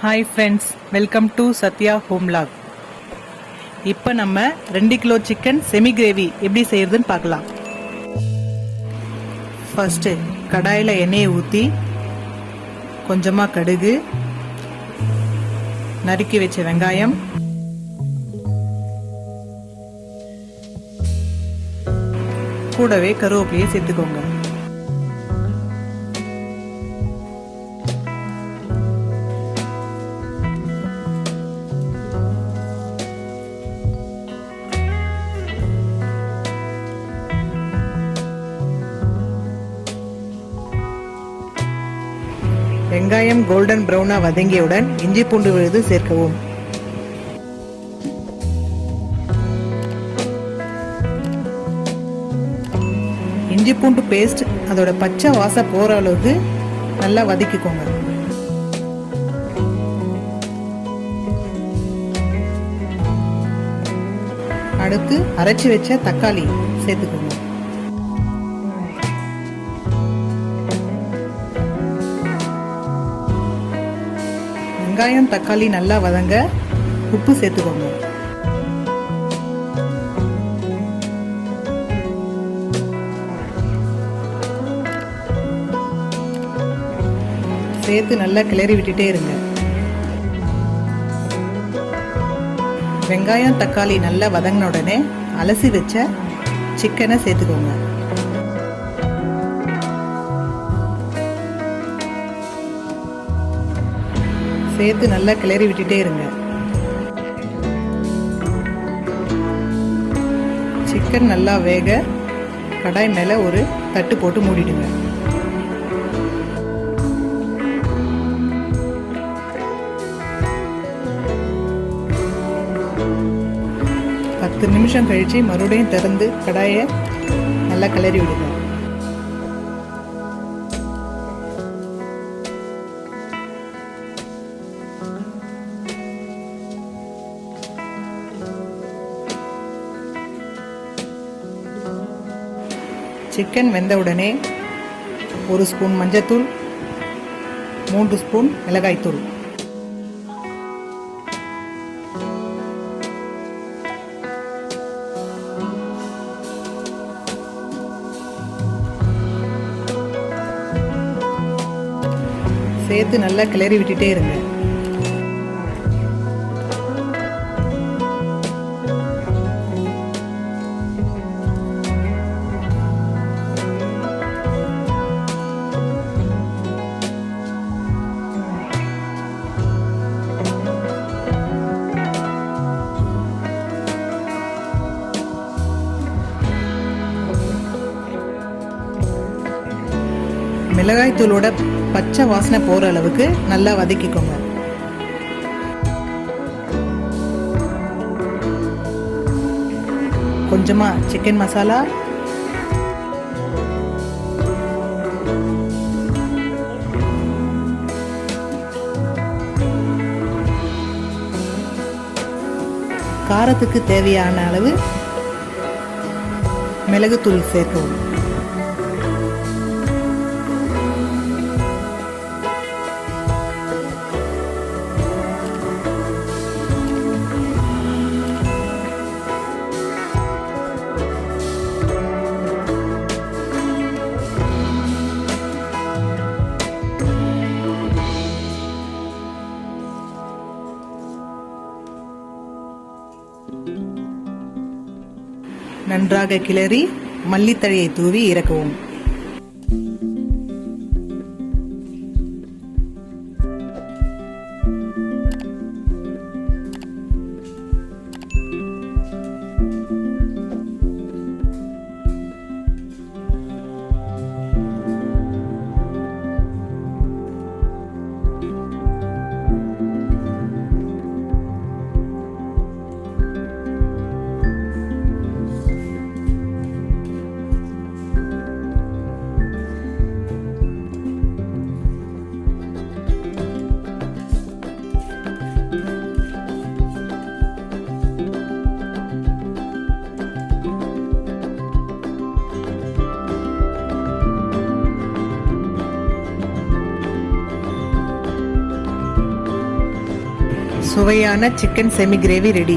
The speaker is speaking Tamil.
Hi friends, welcome to Sathya home log. இப்போ நம்ம 2 கிலோ சிக்கன் செமி கிரேவி எப்படி செய்யறதுன்னு பார்க்கலாம். ஃபர்ஸ்ட் கடாயில் எண்ணெயை ஊற்றி கொஞ்சமாக கடுகு, நறுக்கி வச்ச வெங்காயம், கூடவே கருவேப்பிலையை சேர்த்துக்கோங்க. வெங்காயம் கோல்டன் ப்ரௌனா வதங்கியவுடன் இஞ்சி பூண்டு விழுது சேர்க்கவும். இஞ்சி பூண்டு பேஸ்ட் அதோட பச்சை வாசம் போற அளவுக்கு நல்லா வதக்கிக்கோங்க. அடுத்து அரைச்சி வச்ச தக்காளி சேர்த்துக்கோங்க. வெங்காயம் தக்காளி நல்லா வதங்க உப்பு சேர்த்துக்கோங்க. சேர்த்து நல்லா கிளறி விட்டுட்டே இருங்க. வெங்காயம் தக்காளி நல்லா வதங்கின உடனே அலசி வச்ச சிக்கனை சேர்த்துக்கோங்க. சேர்த்து நல்லா கிளறி விட்டுட்டே இருங்க. சிக்கன் நல்லா வேக கடாய் மேலே ஒரு தட்டு போட்டு மூடிடுங்க. பத்து நிமிஷம் கழிச்சு மறுபடியும் திறந்து கடாயை நல்லா கிளறி விடுங்க. சிக்கன் வெந்தவுடனே 1 ஸ்பூன் மஞ்சத்தூள், 3 ஸ்பூன் மிளகாய்த்தூள், சேர்த்து நல்லா கிளறி விட்டுட்டே இருங்க. மிளகாய் தூளோட பச்சை வாசனை போற அளவுக்கு நல்லா வதக்கிக்கோங்க. கொஞ்சமா சிக்கன் மசாலா, காரத்துக்கு தேவையான அளவு மிளகுத்தூள் சேர்க்கவும். நன்றாக கிளறி மல்லித்தழையை தூவி இறக்கவும். சுவையான சிக்கன் செமி கிரேவி ரெடி.